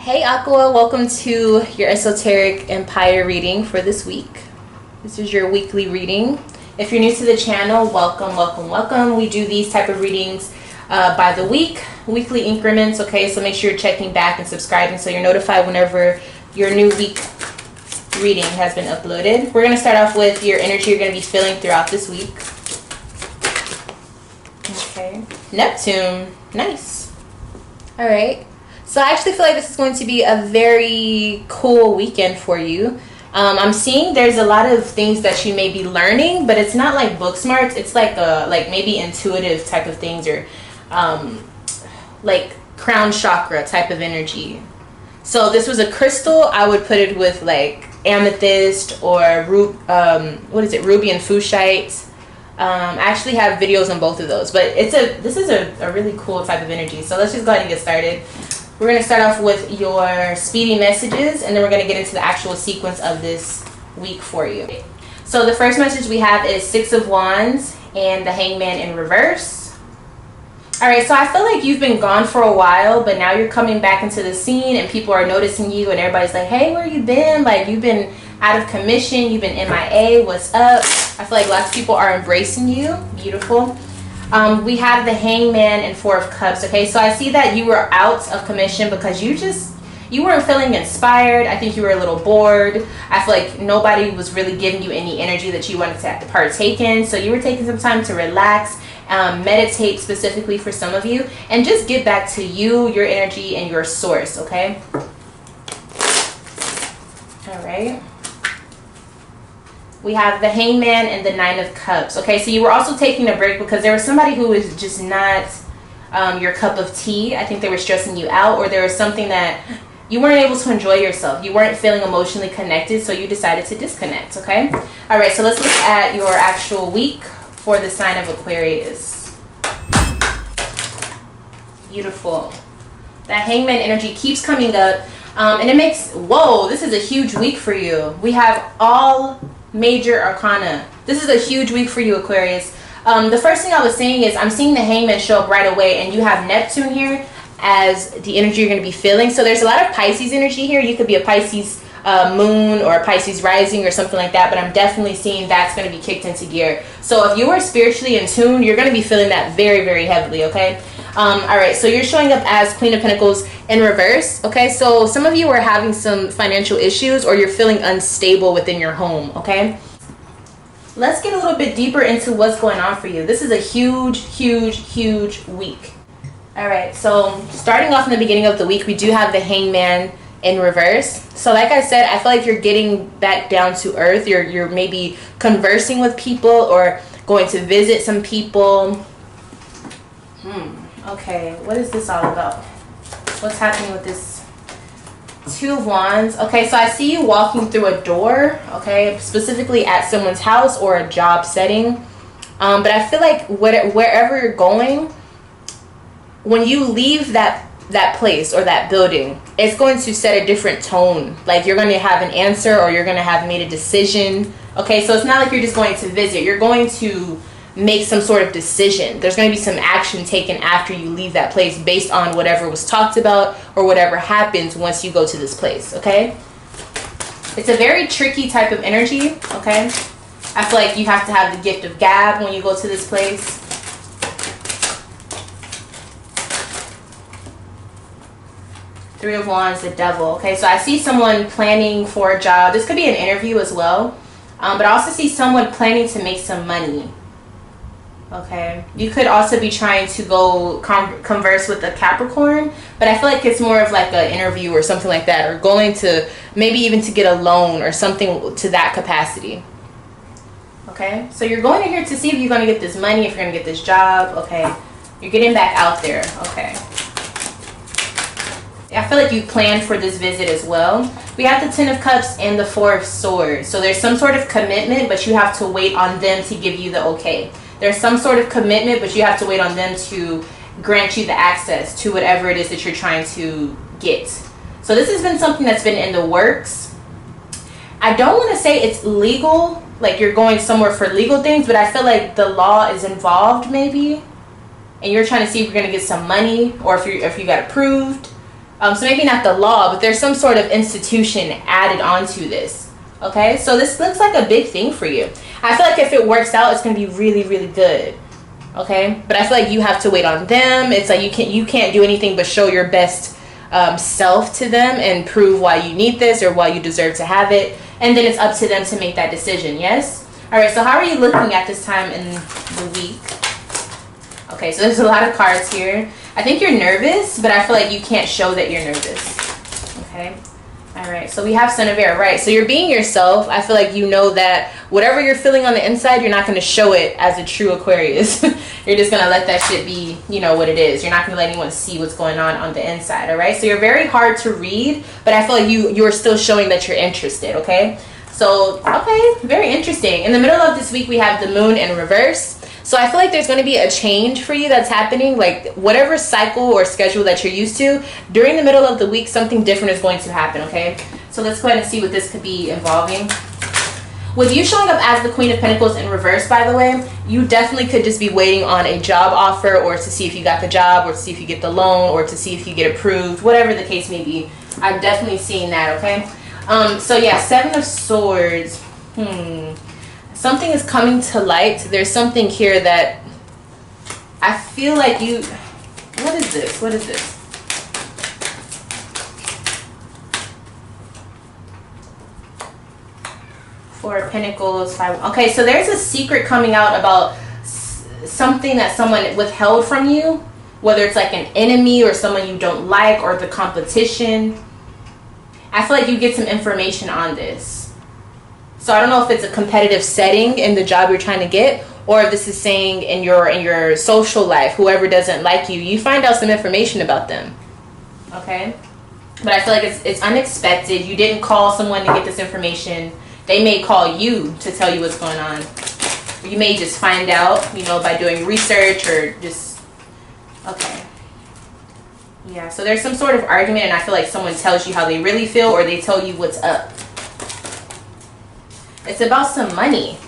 Hey Aqua, welcome to your Esoteric Empire reading for this week. This is your weekly reading. If you're new to the channel, welcome. We do these type of readings by the week, weekly increments, okay? So make sure you're checking back and subscribing so you're notified whenever your new week reading has been uploaded. We're going to start off with your energy you're going to be feeling throughout this week. Okay. Neptune. Nice. All right. So I actually feel like this is going to be a very cool weekend for you. I'm seeing there's a lot of things that you may be learning, but it's not like book smarts. It's like maybe intuitive type of things, or like crown chakra type of energy. So if this was a crystal, I would put it with like amethyst or ruby and fuchsite. I actually have videos on both of those, but this is a really cool type of energy. So let's just go ahead and get started. We're going to start off with your speedy messages, and then we're going to get into the actual sequence of this week for you. So the first message we have is Six of Wands and the Hangman in reverse. All right, so I feel like you've been gone for a while, but now you're coming back into the scene and people are noticing you and everybody's like, hey, where you been? Like, you've been out of commission, you've been MIA, what's up? I feel like lots of people are embracing you. Beautiful. We have the Hangman and Four of Cups. Okay, so I see that you were out of commission because you weren't feeling inspired. I think you were a little bored. I feel like nobody was really giving you any energy that you wanted to partake in. So you were taking some time to relax, meditate specifically for some of you, and just get back to you, your energy, and your source. Okay. All right. We have the Hangman and the Nine of Cups. Okay, so you were also taking a break because there was somebody who was just not your cup of tea. I think they were stressing you out, or there was something that you weren't able to enjoy yourself. You weren't feeling emotionally connected, so you decided to disconnect, okay? All right, so let's look at your actual week for the sign of Aquarius. Beautiful. That Hangman energy keeps coming up, and it makes, whoa, this is a huge week for you. We have all major arcana. This is a huge week for you, Aquarius. The first thing I was saying is I'm seeing the Hangman show up right away, and you have Neptune here as the energy you're going to be feeling. So there's a lot of Pisces energy here. You could be a Pisces moon or a Pisces rising or something like that, but I'm definitely seeing that's going to be kicked into gear. So if you are spiritually in tune, you're going to be feeling that very, very heavily, okay? All right, so you're showing up as Queen of Pentacles in reverse, okay? So some of you are having some financial issues, or you're feeling unstable within your home, okay? Let's get a little bit deeper into what's going on for you. This is a huge week. All right, so starting off in the beginning of the week, we do have the Hangman in reverse. So like I said, I feel like you're getting back down to earth. You're maybe conversing with people or going to visit some people. Okay, what is this all about? What's happening with this Two of Wands? Okay, so I see you walking through a door, okay, specifically at someone's house or a job setting. But I feel like wherever you're going, when you leave that place or that building, it's going to set a different tone. Like you're going to have an answer, or you're going to have made a decision. Okay, so it's not like you're just going to visit. You're going to make some sort of decision. There's going to be some action taken after you leave that place based on whatever was talked about or whatever happens once you go to this place, okay? It's a very tricky type of energy, okay? I feel like you have to have the gift of gab when you go to this place. Three of Wands, the Devil, okay? So I see someone planning for a job. This could be an interview as well, but I also see someone planning to make some money. Okay, you could also be trying to go converse with a Capricorn, but I feel like it's more of like an interview or something like that, or going to maybe even to get a loan or something to that capacity. Okay, so you're going in here to see if you're going to get this money, if you're going to get this job. Okay, you're getting back out there. Okay, I feel like you planned for this visit as well. We have the Ten of Cups and the Four of Swords. So there's some sort of commitment, but you have to wait on them to give you the okay. There's some sort of commitment, but you have to wait on them to grant you the access to whatever it is that you're trying to get. So this has been something that's been in the works. I don't want to say it's legal, like you're going somewhere for legal things, but I feel like the law is involved maybe. And you're trying to see if you're going to get some money, or if you got approved. So maybe not the law, but there's some sort of institution added onto this. Okay, so this looks like a big thing for you. I feel like if it works out, it's going to be really, really good. Okay, but I feel like you have to wait on them. It's like you can't do anything but show your best self to them and prove why you need this or why you deserve to have it. And then it's up to them to make that decision. Yes? All right, so how are you looking at this time in the week? Okay, so there's a lot of cards here. I think you're nervous, but I feel like you can't show that you're nervous. Okay. All right, so we have Son of Air, right? So you're being yourself. I feel like you know that whatever you're feeling on the inside, you're not going to show it as a true Aquarius. You're just going to let that shit be, you know, what it is. You're not going to let anyone see what's going on the inside, all right? So you're very hard to read, but I feel like you're still showing that you're interested, okay? So, okay, very interesting. In the middle of this week, we have the moon in reverse. So I feel like there's going to be a change for you that's happening, like whatever cycle or schedule that you're used to, during the middle of the week, something different is going to happen, okay? So let's go ahead and see what this could be involving. With you showing up as the Queen of Pentacles in reverse, by the way, you definitely could just be waiting on a job offer or to see if you got the job or to see if you get the loan or to see if you get approved, whatever the case may be. I'm definitely seeing that, okay? So yeah, Seven of Swords. Something is coming to light. There's something here that I feel like you... What is this? What is this? Four of Pentacles, Five... Okay, so there's a secret coming out about something that someone withheld from you. Whether it's like an enemy or someone you don't like or the competition. I feel like you get some information on this. So I don't know if it's a competitive setting in the job you're trying to get, or if this is saying in your social life, whoever doesn't like you, you find out some information about them. Okay? But I feel like it's unexpected. You didn't call someone to get this information. They may call you to tell you what's going on. You may just find out, you know, by doing research or just... Okay. Yeah, so there's some sort of argument, and I feel like someone tells you how they really feel, or they tell you what's up. It's about some money,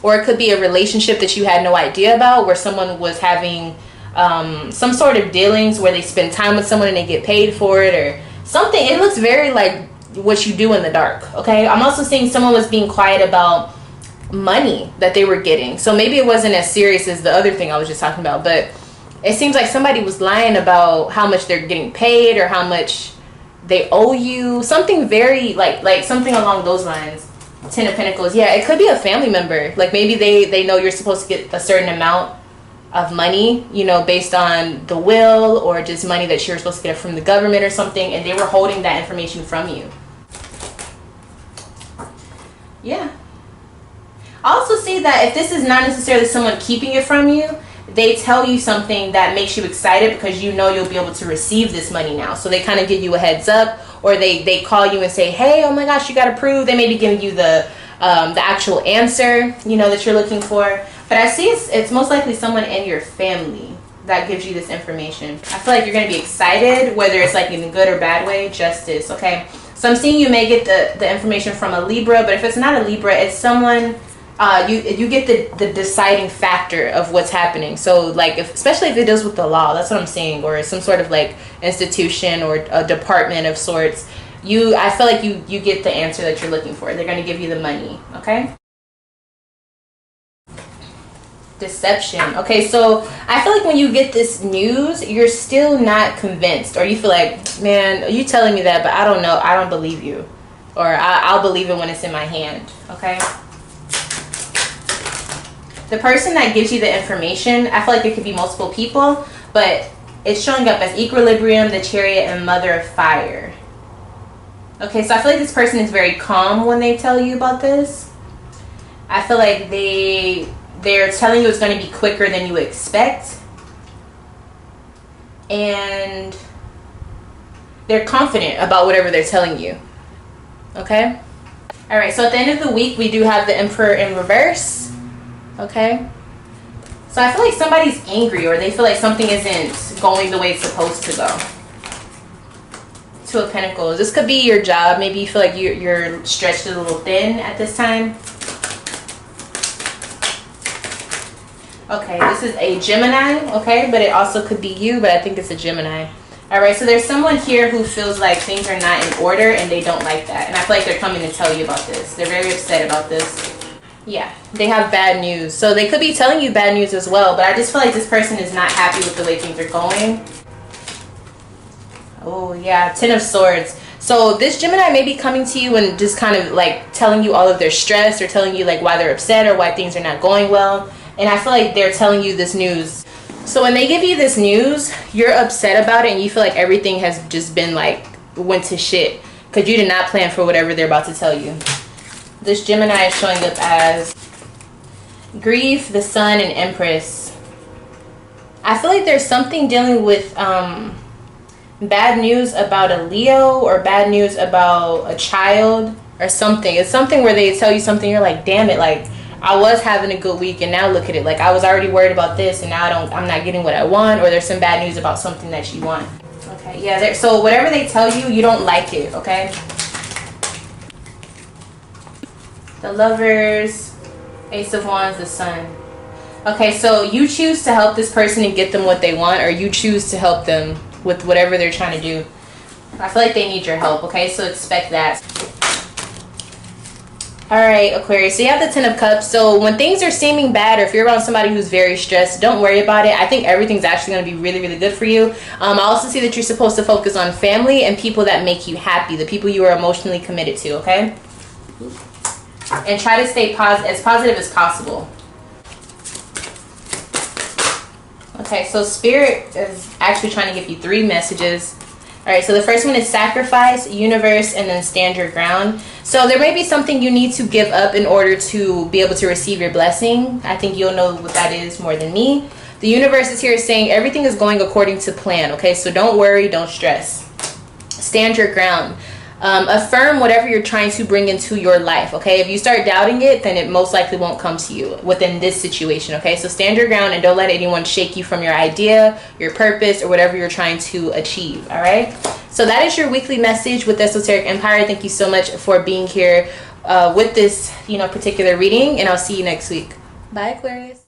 or it could be a relationship that you had no idea about, where someone was having some sort of dealings where they spend time with someone and they get paid for it or something. It looks very like what you do in the dark. Okay, I'm also seeing someone was being quiet about money that they were getting, so maybe it wasn't as serious as the other thing I was just talking about, but it seems like somebody was lying about how much they're getting paid or how much they owe you, something very like something along those lines. Ten of Pentacles. Yeah, it could be a family member. Like maybe they know you're supposed to get a certain amount of money, you know, based on the will, or just money that you're supposed to get from the government or something, and they were holding that information from you. Yeah. I also see that if this is not necessarily someone keeping it from you, they tell you something that makes you excited because you know you'll be able to receive this money now. So they kind of give you a heads up, or they call you and say, hey, oh my gosh, you got approved. They may be giving you the actual answer, you know, that you're looking for. But I see it's most likely someone in your family that gives you this information. I feel like you're going to be excited, whether it's like in a good or bad way. Justice, okay? So I'm seeing you may get the information from a Libra, but if it's not a Libra, it's someone... you get the deciding factor of what's happening. So like especially if it deals with the law, that's what I'm saying, or some sort of like institution or a department of sorts. I feel like you get the answer that you're looking for. They're going to give you the money. Okay. Deception. Okay, so I feel like when you get this news, you're still not convinced, or you feel like, man, you telling me that, but I don't know, I don't believe you, or I'll believe it when it's in my hand. Okay. The person that gives you the information, I feel like there could be multiple people, but it's showing up as Equilibrium, the Chariot, and Mother of Fire. Okay, so I feel like this person is very calm when they tell you about this. I feel like they're telling you it's going to be quicker than you expect. And they're confident about whatever they're telling you. Okay? Alright, so at the end of the week, we do have the Emperor in reverse. Okay, so I feel like somebody's angry, or they feel like something isn't going the way it's supposed to go. Two of Pentacles. This could be your job. Maybe you feel like you're stretched a little thin at this time. Okay, this is a Gemini, okay, but it also could be you, but I think it's a Gemini. All right, so there's someone here who feels like things are not in order and they don't like that. And I feel like they're coming to tell you about this. They're very upset about this. Yeah, they have bad news. So they could be telling you bad news as well, but I just feel like this person is not happy with the way things are going. Oh, yeah, 10 of Swords. So this Gemini may be coming to you and just kind of like telling you all of their stress or telling you like why they're upset or why things are not going well. And I feel like they're telling you this news. So when they give you this news, you're upset about it and you feel like everything has just been like went to shit because you did not plan for whatever they're about to tell you. This Gemini is showing up as grief, the Sun, and Empress. I feel like there's something dealing with bad news about a Leo or bad news about a child or something. It's something where they tell you something, you're like, damn it, like I was having a good week and now look at it. Like I was already worried about this and now I'm not getting what I want, or there's some bad news about something that you want. Okay, yeah, so whatever they tell you, you don't like it, okay? The Lovers, Ace of Wands, the Sun. Okay, so you choose to help this person and get them what they want, or you choose to help them with whatever they're trying to do. I feel like they need your help, okay? So expect that. All right, Aquarius, so you have the 10 of Cups. So when things are seeming bad, or if you're around somebody who's very stressed, don't worry about it. I think everything's actually going to be really, really good for you. I also see that you're supposed to focus on family and people that make you happy, the people you are emotionally committed to, okay? And try to stay as positive as possible. Okay, so Spirit is actually trying to give you 3 messages. All right, so the first one is sacrifice, universe, and then stand your ground. So there may be something you need to give up in order to be able to receive your blessing. I think you'll know what that is more than me. The universe is here saying everything is going according to plan, okay? So don't worry, don't stress. Stand your ground. Affirm whatever you're trying to bring into your life, okay? If you start doubting it, then it most likely won't come to you within this situation, okay? So stand your ground and don't let anyone shake you from your idea, your purpose, or whatever you're trying to achieve, all right? So that is your weekly message with Esoteric Empire. Thank you so much for being here with this, particular reading, and I'll see you next week. Bye, Aquarius.